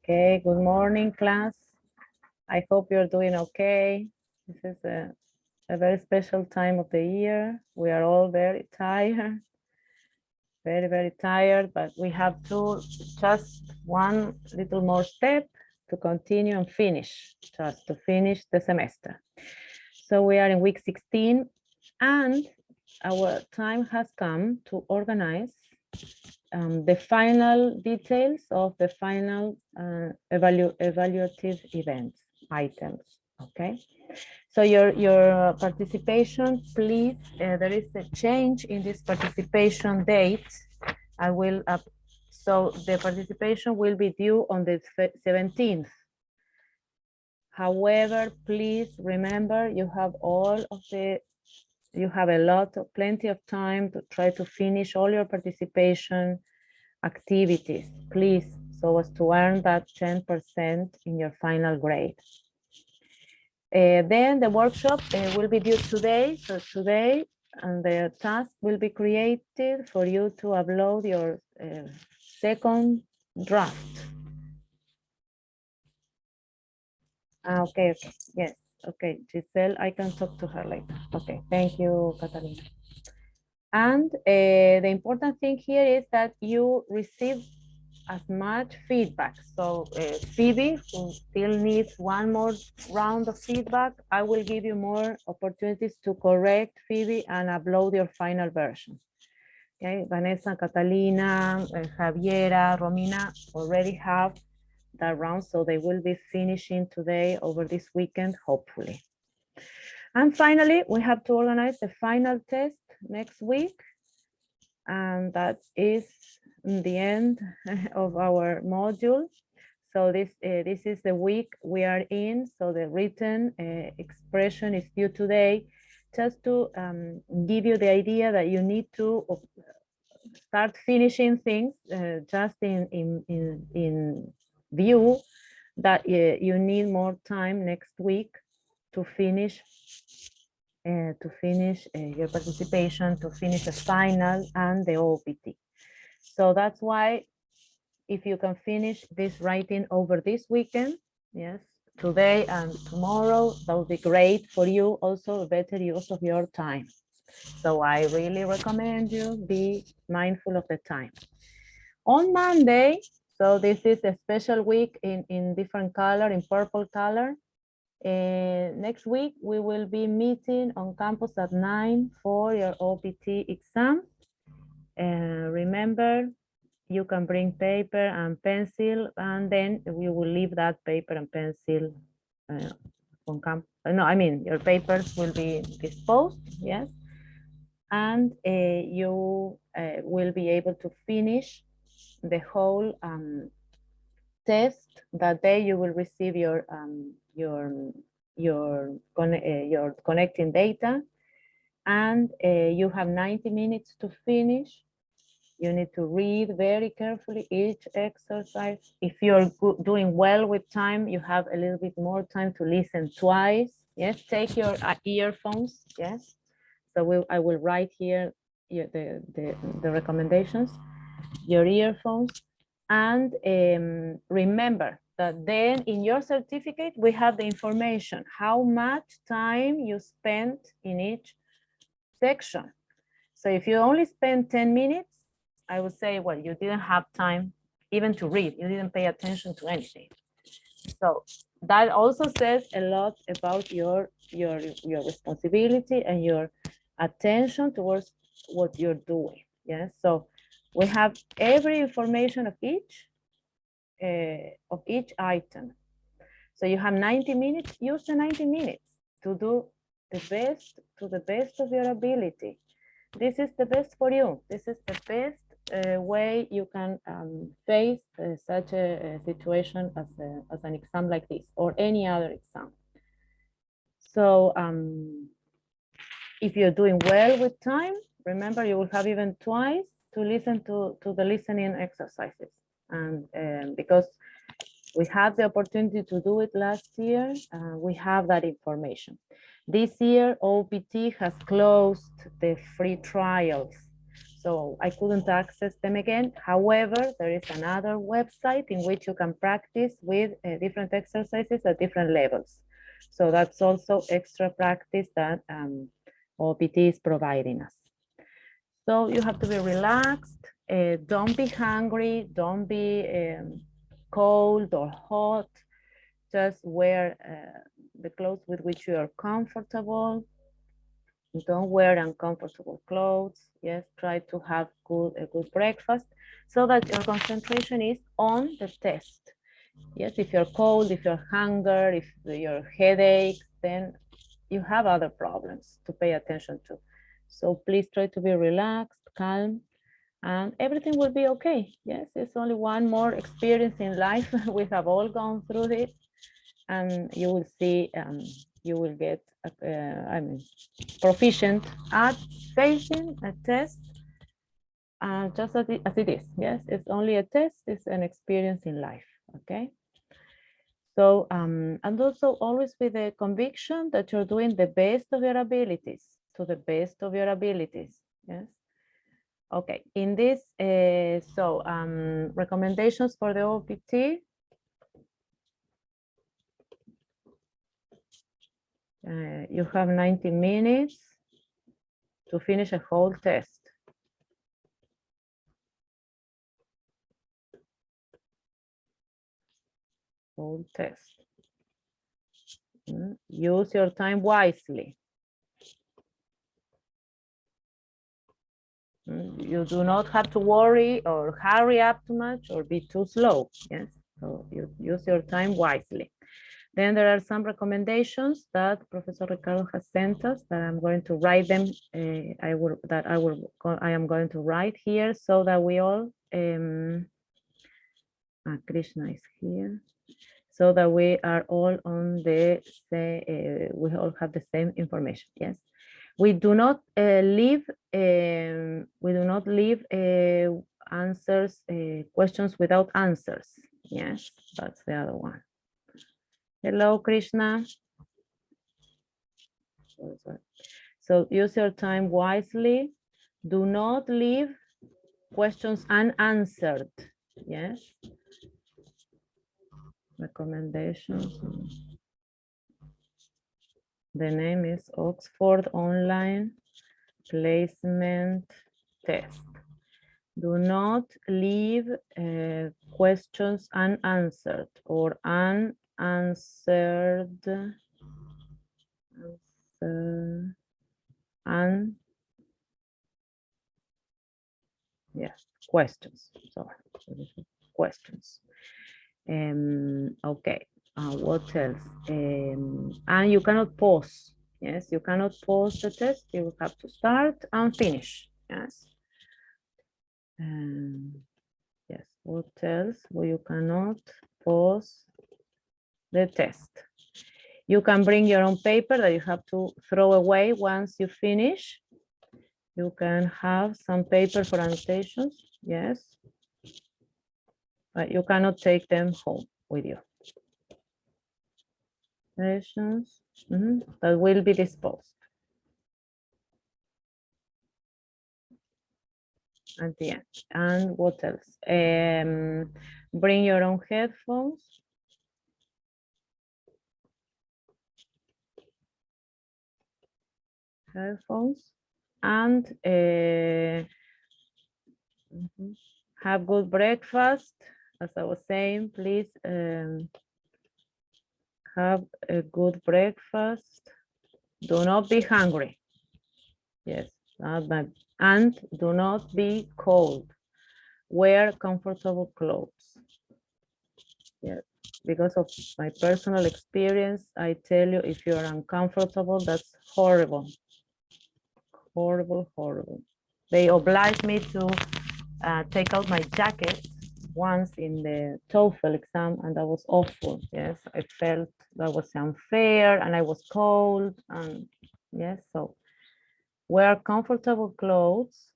Okay, good morning, class. I hope you're doing okay. This is a very special time of the year. We are all very tired, very tired, but we have to just one little more step to continue and finish, just to finish the semester. So we are in week 16 and our time has come to organize the final details of the final evaluative events items. Okay, so your participation, please. There is a change in this participation date. I will so the participation will be due on the 17th. However, please remember you have plenty of time to try to finish all your participation activities, please, so as to earn that 10% in your final grade. Then the workshop will be due today. So today, and the task will be created for you to upload your second draft. Okay, yes, okay, Giselle, I can talk to her later. Okay, thank you, Catalina. And the important thing here is that you receive as much feedback. So Phoebe, who still needs one more round of feedback, I will give you more opportunities to correct Phoebe and upload your final version. Okay, Vanessa, Catalina, Javiera, Romina already have that round, so they will be finishing today over this weekend, hopefully. And finally, we have to organize the final test next week, and that is the end of our module. So this is the week we are in. So the written expression is due today, just to give you the idea that you need to start finishing things just in view that you need more time next week to finish your participation, to finish the final and the OPT. So that's why if you can finish this writing over this weekend, yes, today and tomorrow, that would be great for you, also a better use of your time. So I really recommend you be mindful of the time. On Monday, so this is a special week in different color, in purple color. Next week, we will be meeting on campus at 9 for your OPT exam. Remember, you can bring paper and pencil, and then we will leave that paper and pencil on campus. No, I mean, your papers will be disposed, yes. And you will be able to finish the whole test. That day you will receive your connecting data, and you have 90 minutes to finish. You need to read very carefully each exercise. If you're doing well with time, you have a little bit more time to listen twice. Yes, take your earphones. Yes, so I will write here the recommendations. Your earphones, and remember that then in your certificate we have the information how much time you spent in each section. So if you only spend 10 minutes, I would say, well, you didn't have time even to read. You didn't pay attention to anything. So that also says a lot about your responsibility and your attention towards what you're doing. Yes. So we have every information of each item. So you have 90 minutes. Use the 90 minutes to do the best to the best of your ability. This is the best for you. This is the best way you can face such a situation as an exam like this or any other exam. So if you're doing well with time, remember you will have even twice to listen to the listening exercises. And because we had the opportunity to do it last year, we have that information. This year, OPT has closed the free trials. so I couldn't access them again. However, there is another website in which you can practice with different exercises at different levels. So that's also extra practice that OPT is providing us. So you have to be relaxed. Don't be hungry. Don't be cold or hot. Just wear the clothes with which you are comfortable. Don't wear uncomfortable clothes. Yes, try to have a good breakfast so that your concentration is on the test. Yes, if you're cold, if you're hungry, if your headache, then you have other problems to pay attention to. So please try to be relaxed, calm, and everything will be okay. Yes, it's only one more experience in life. We have all gone through it, and you will see, you will get, proficient at facing a test, just as it is. Yes, it's only a test. It's an experience in life. Okay. So, and also always with the conviction that you're doing the best of your abilities, to the best of your abilities. Yes. Okay. In this, recommendations for the OPT. You have 90 minutes to finish a whole test. Whole test. Use your time wisely. You do not have to worry or hurry up too much or be too slow. Yes, so you use your time wisely. Then there are some recommendations that Professor Ricardo has sent us that I'm going to write them. I am going to write here so that we all, Krishna is here, so that we are all on the same, we all have the same information. Yes, we do not leave answers, questions without answers. Yes, that's the other one. Hello, Krishna. So use your time wisely. Do not leave questions unanswered. Yes. Recommendations. The name is Oxford Online Placement Test. Do not leave questions unanswered or unanswered. Yes, questions. Sorry, questions. Okay. What else? And you cannot pause. Yes, you cannot pause the test. You have to start and finish. Yes. Yes. What else? Well, you cannot pause the test. You can bring your own paper that you have to throw away once you finish. You can have some paper for annotations. Yes. But you cannot take them home with you. That will be disposed at the end. And what else? Bring your own headphones. And have good breakfast. As I was saying, please have a good breakfast. Do not be hungry. Yes, not bad. And do not be cold. Wear comfortable clothes. Yes, because of my personal experience, I tell you, if you're uncomfortable, that's horrible. Horrible, horrible. They obliged me to take out my jacket once in the TOEFL exam, and that was awful. Yes, I felt that was unfair, and I was cold, and yes, so wear comfortable clothes.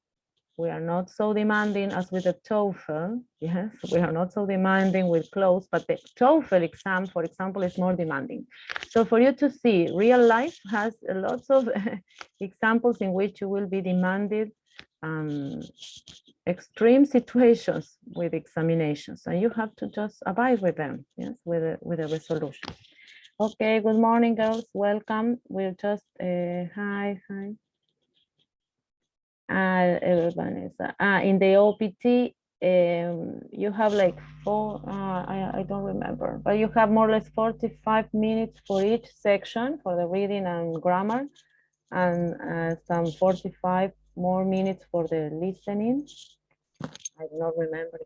We are not so demanding as with the TOEFL. Yes, we are not so demanding with clothes, but the TOEFL exam, for example, is more demanding. So for you to see, real life has lots of examples in which you will be demanded extreme situations with examinations, and you have to just abide with them, yes, with a resolution. Okay, good morning, girls. Welcome. We'll just hi. Everyone is in the OPT. You have like I don't remember, but you have more or less 45 minutes for each section for the reading and grammar, and some 45 more minutes for the listening. I do not remember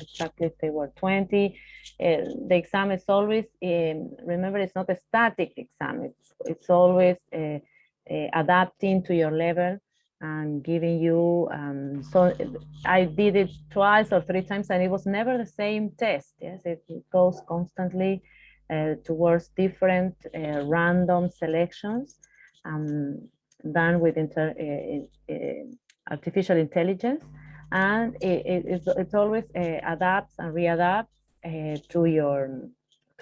exactly if they were 20. The exam is always, remember, it's not a static exam. It's always adapting to your level and giving you, so I did it twice or three times and it was never the same test. Yes, it goes constantly towards different random selections done with artificial intelligence. And it's always adapts and readapts to your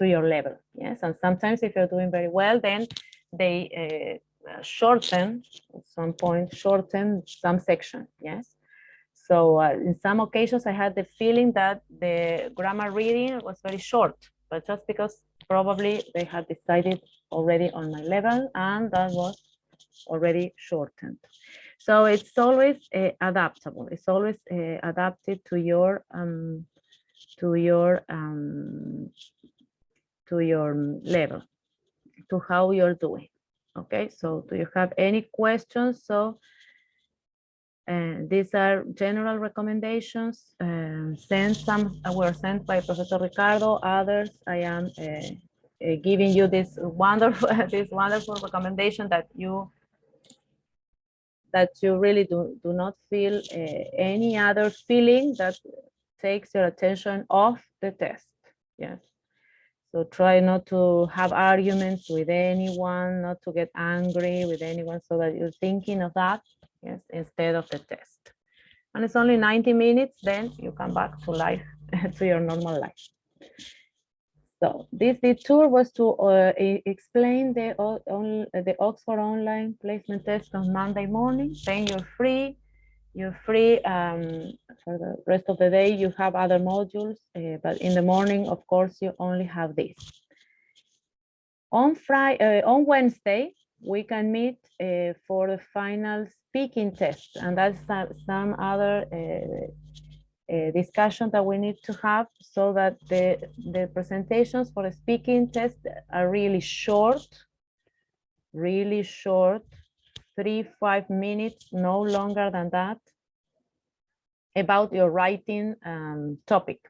level. Yes, and sometimes if you're doing very well, then they shorten at some point, shorten some section. Yes, so in some occasions I had the feeling that the grammar reading was very short, but just because probably they had decided already on my level and that was already shortened. So it's always adaptable. It's always adapted to your level, to how you're doing. Okay. So do you have any questions? So these are general recommendations. Some were sent by Professor Ricardo. Others I am giving you this wonderful recommendation that you really do not feel any other feeling that takes your attention off the test. Yes. So try not to have arguments with anyone, not to get angry with anyone, so that you're thinking of that, yes, instead of the test. And it's only 90 minutes, then you come back to life, to your normal life. So the tour was to explain the Oxford Online Placement Test on Monday morning. Then you're free. You're free for the rest of the day. You have other modules, but in the morning, of course, you only have this. On Wednesday, we can meet for the final speaking test, and that's some other discussion that we need to have, so that the presentations for the speaking test are really short, 3-5 minutes, no longer than that, about your writing topic.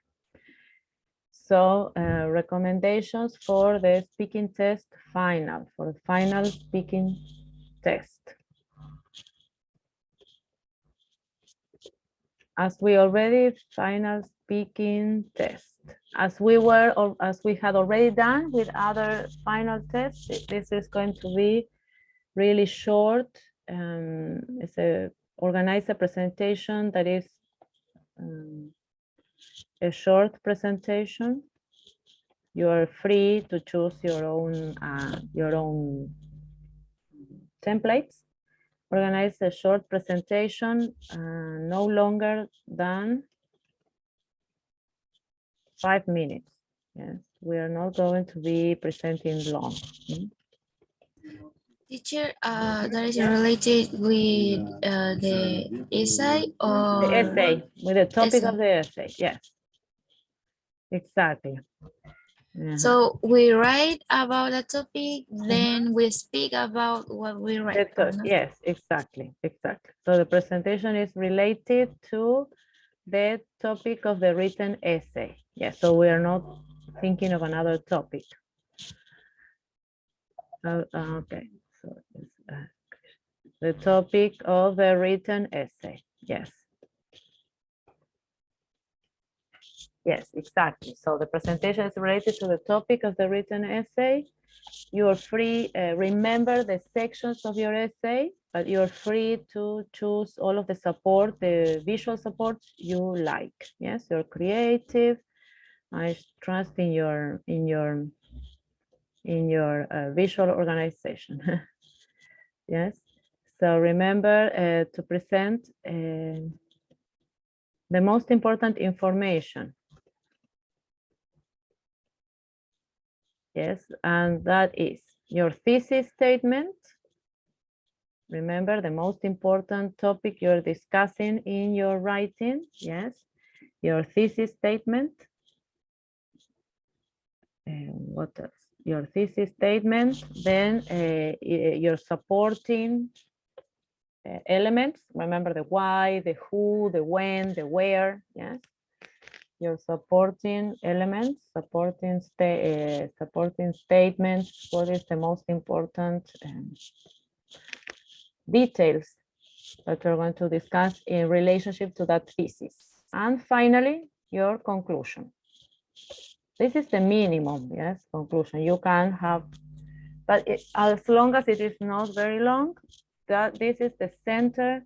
So recommendations for the speaking test final, for the final speaking test. As we already final speaking test, as we had already done with other final tests, this is going to be really short. It's organize a presentation that is a short presentation. You are free to choose your own templates. Organize a short presentation, no longer than 5 minutes. Yes, we are not going to be presenting long. Teacher, that is related with the essay or? The essay, with the topic of the essay, yes. Exactly. So we write about a topic, then we speak about what we write. Yes, exactly. So the presentation is related to the topic of the written essay. Yes, so we are not thinking of another topic. Okay, so the topic of the written essay. Yes. Yes, exactly. So the presentation is related to the topic of the written essay. You are free, remember the sections of your essay, but you're free to choose all of the support, the visual support you like. Yes, you're creative. I trust in your visual organization. Yes. So remember to present the most important information. Yes, and that is your thesis statement. Remember the most important topic you're discussing in your writing. Yes, your thesis statement. What else? Your thesis statement, then your supporting elements. Remember the why, the who, the when, the where. Yes, your supporting elements, supporting statements. What is the most important details that we're going to discuss in relationship to that thesis? And finally, your conclusion. This is the minimum, yes, conclusion. You can have, but as long as it is not very long, that this is the center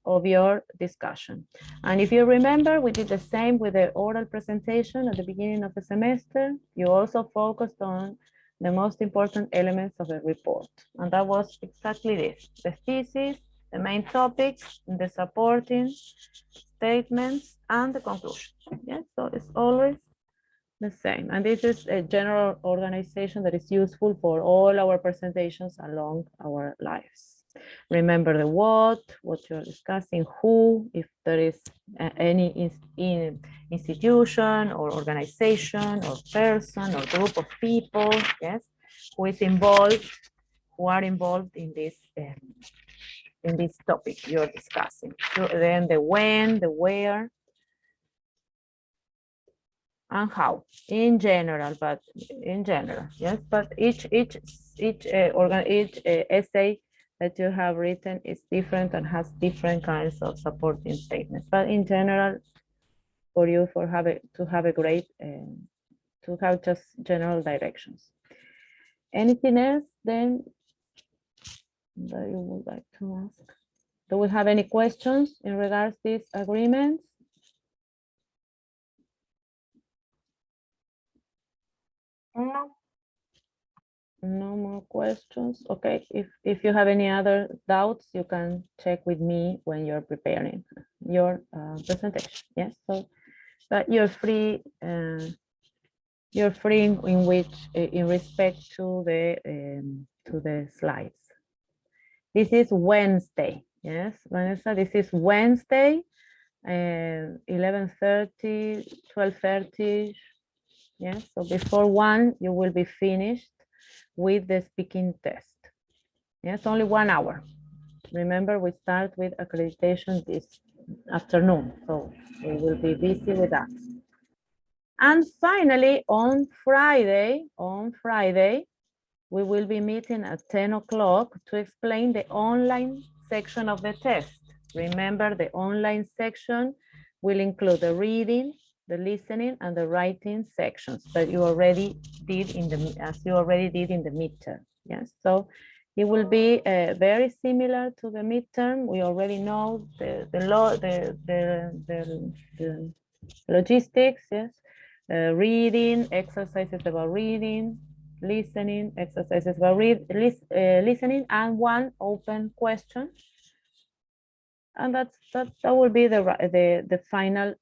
of your discussion. And if you remember, we did the same with the oral presentation at the beginning of the semester. You also focused on the most important elements of the report. And that was exactly this, the thesis, the main topics, the supporting statements, and the conclusion. Yes, so it's always the same. And this is a general organization that is useful for all our presentations along our lives. Remember the what you're discussing, who, if there is any institution or organization or person or group of people, yes, who is involved, who are involved in this topic you're discussing. So then the when, the where, and how in general, but in general, yes, but each essay that you have written is different and has different kinds of supporting statements, but in general, for you to have a great to have just general directions. Anything else then that you would like to ask? Do we have any questions in regards to these agreements? No. No more questions. Okay, if you have any other doubts, you can check with me when you're preparing your presentation. Yes, so but you're free in which in respect to the slides. This is Wednesday. Yes, Vanessa, this is Wednesday, 11:30, 12:30. Yes, so before 1, you will be finished with the speaking test. Yes, only 1 hour. Remember, we start with accreditation this afternoon, so we will be busy with that. And finally, on Friday, we will be meeting at 10 o'clock to explain the online section of the test. Remember, the online section will include the reading, the listening, and the writing sections that you already did in the midterm. Yes, so it will be very similar to the midterm. We already know the logistics. Yes, reading, exercises about reading, listening, exercises about listening, and one open question. And that will be the final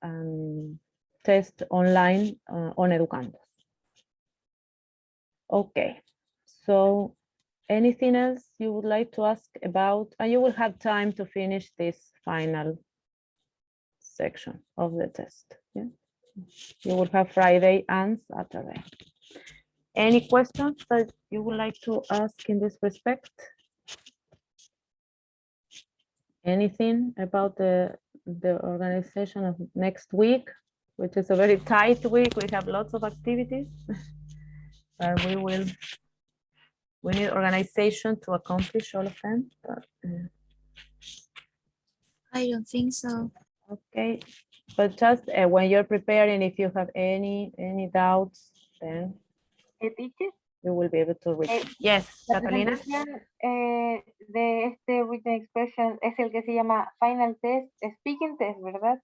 test online on Educando. Okay, so anything else you would like to ask about? And you will have time to finish this final section of the test. Yeah? You will have Friday and Saturday. Any questions that you would like to ask in this respect? Anything about the organization of next week, which is a very tight week. We have lots of activities, but we need organization to accomplish all of them. But, I don't think so. okay, but just when you're preparing, if you have any doubts, then Teacher, you will be able to read. Yes, la Catalina. presentación de este written expression es el que se llama final test, speaking test, ¿verdad?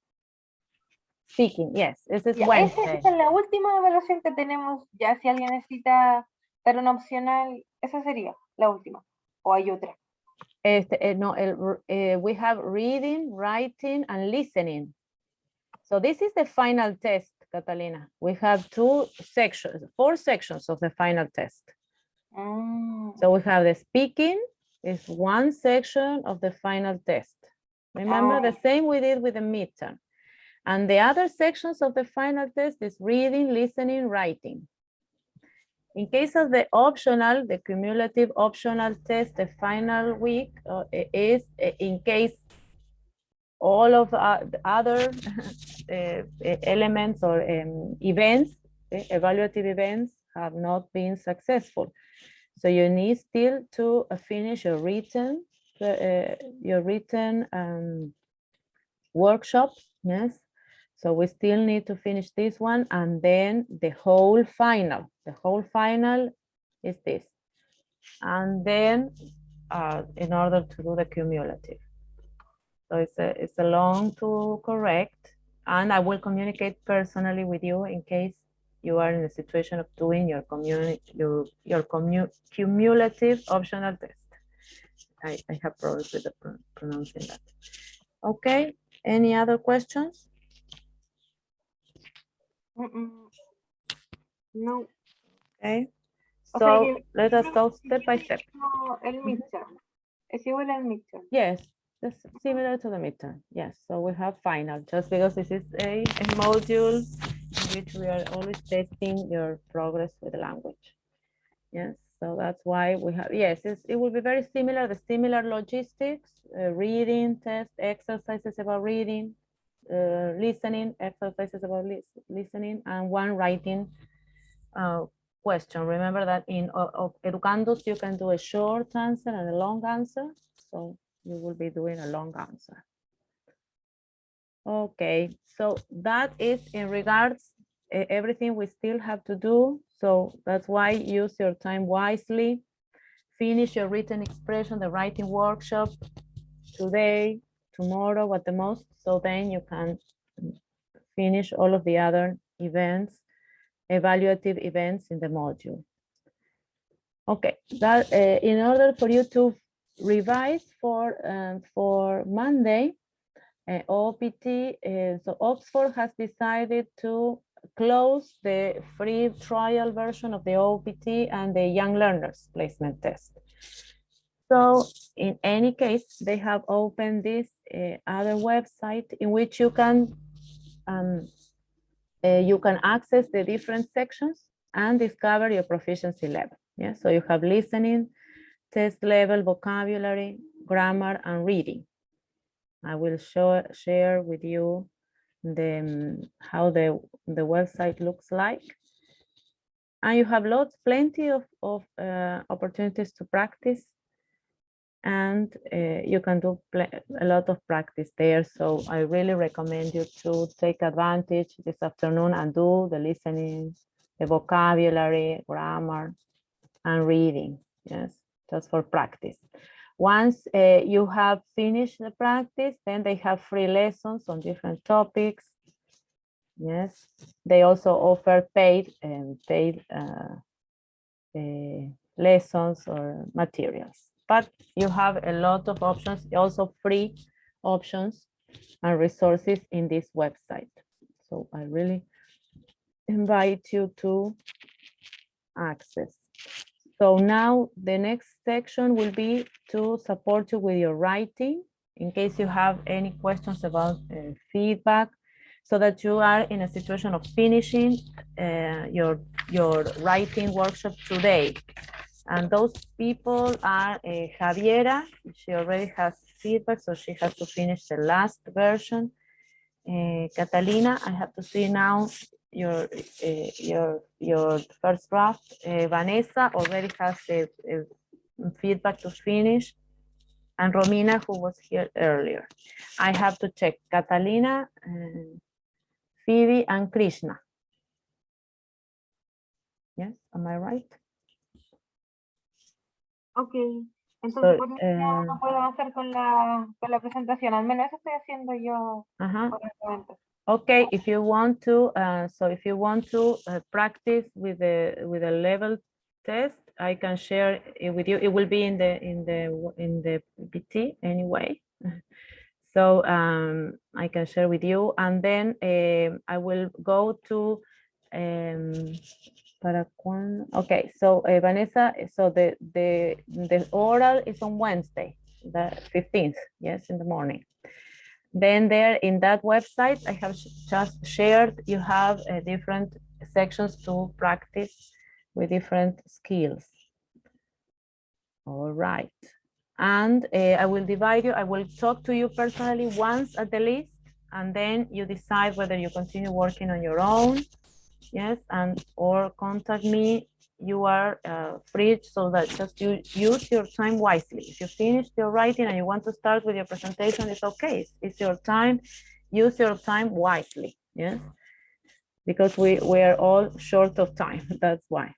Speaking, yes, this is Ya, Wednesday. esa es la última evaluación que tenemos. Ya si alguien necesita dar una opcional, esa sería la última. ¿O hay otra? No, we have reading, writing, and listening. So this is the final test, Catalina. We have 4 sections of the final test. So we have the speaking is one section of the final test. Remember the same we did with the midterm. And the other sections of the final test is reading, listening, writing. In case of the optional, the cumulative optional test, the final week is in case all of the other elements or events, evaluative events have not been successful. So you need still to finish your written workshop, yes. So we still need to finish this one, and then the whole final. The whole final is this. And then in order to do the cumulative. So it's a long to correct, and I will communicate personally with you in case you are in a situation of doing your cumulative optional test. I have problems with the pronouncing that. Okay, any other questions? No. Okay, O so sea, let us go step by step. El midterm. Es igual al midterm. Yes, that's similar to the midterm. Yes, so we have final, just because this is a module in which we are always testing your progress with the language. Yes, so that's why we have, yes, it will be very similar, the similar logistics, reading, test, exercises about reading, listening, exercises about listening, and one writing question. Remember that in Educandos, you can do a short answer and a long answer. So you will be doing a long answer. Okay, so that is in regards everything we still have to do. So that's why use your time wisely. Finish your written expression, the writing workshop today, tomorrow at the most. So then you can finish all of the other events, evaluative events in the module. Okay, that in order for you to revise for Monday, OPT, so Oxford has decided to close the free trial version of the OPT and the Young Learners Placement Test. So in any case, they have opened this other website in which you can access the different sections and discover your proficiency level. Yeah, so you have listening, test level, vocabulary, grammar, and reading. I will share with you how the website looks like. And you have plenty of opportunities to practice, and you can do a lot of practice there. So I really recommend you to take advantage this afternoon and do the listening, the vocabulary, grammar, and reading. Yes, just for practice. Once you have finished the practice, then they have free lessons on different topics. Yes, they also offer paid lessons or materials, but you have a lot of options, also free options and resources in this website. So I really invite you to access. So now the next section will be to support you with your writing in case you have any questions about feedback, so that you are in a situation of finishing your writing workshop today. And those people are Javiera, she already has feedback, so she has to finish the last version. Catalina, I have to see now your first draft. Vanessa already has a feedback to finish, and Romina, who was here earlier. I have to check Catalina, Phoebe, and Krishna. Yes, am I right? Ok, entonces So, por eso ya no puedo avanzar con la presentación, al menos eso estoy haciendo yo por el momento. Okay, if you want to, so if you want to practice with the level test, I can share it with you. It will be in the PT anyway. So I can share with you, and then I will go to para cuándo? Okay, so Vanessa, so the oral is on Wednesday, the 15th, yes, in the morning. Then there in that website, I have just shared, you have different sections to practice with different skills. All right. And I will divide you, I will talk to you personally once at the list, and then you decide whether you continue working on your own, yes, and or contact me. You are free, so that just you use your time wisely. If you finished your writing and you want to start with your presentation, it's okay. It's your time. Use your time wisely, yes, because we are all short of time. That's why.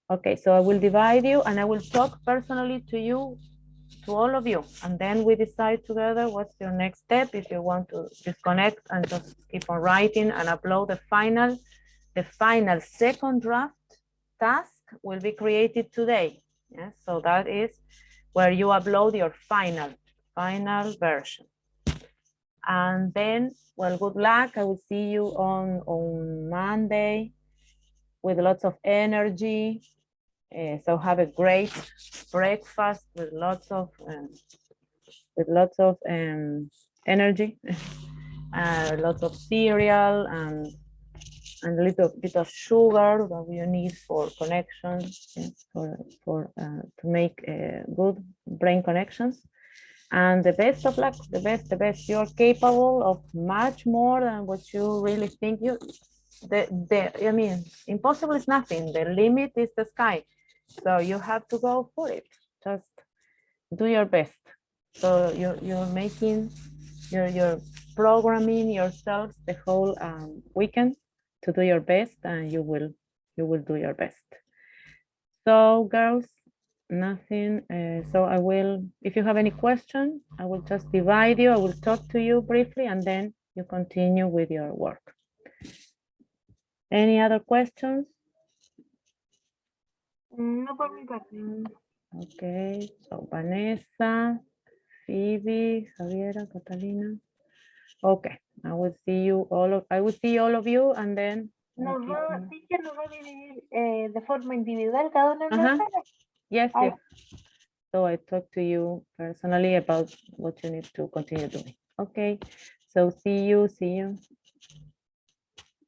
Okay, so I will divide you and I will talk personally to you, to all of you, and then we decide together what's your next step. If you want to disconnect and just keep on writing and upload the final second draft task will be created today. Yes, so that is where you upload your final version. And then, well, good luck. I will see you on Monday with lots of energy. So have a great breakfast with lots of energy, lots of cereal and a little bit of sugar that you need for connections, yes, to make good brain connections. And the best of luck, the best. You're capable of much more than what you really think. I mean, impossible is nothing. The limit is the sky. So you have to go for it. Just do your best. So you're making, you're programming yourselves the whole weekend to do your best, and you will do your best. So girls, nothing. So I will, if you have any question, I will just divide you. I will talk to you briefly, and then you continue with your work. Any other questions? No por mi parte. Okay, so Vanessa, Phoebe, Javiera, Catalina. Okay, I will see all of you, and then Teacher nos va a dividir de forma individual cada uno en Ajá. nuestra. Yes, Ay. yes. So I talk to you personally about what you need to continue doing. Okay, so see you.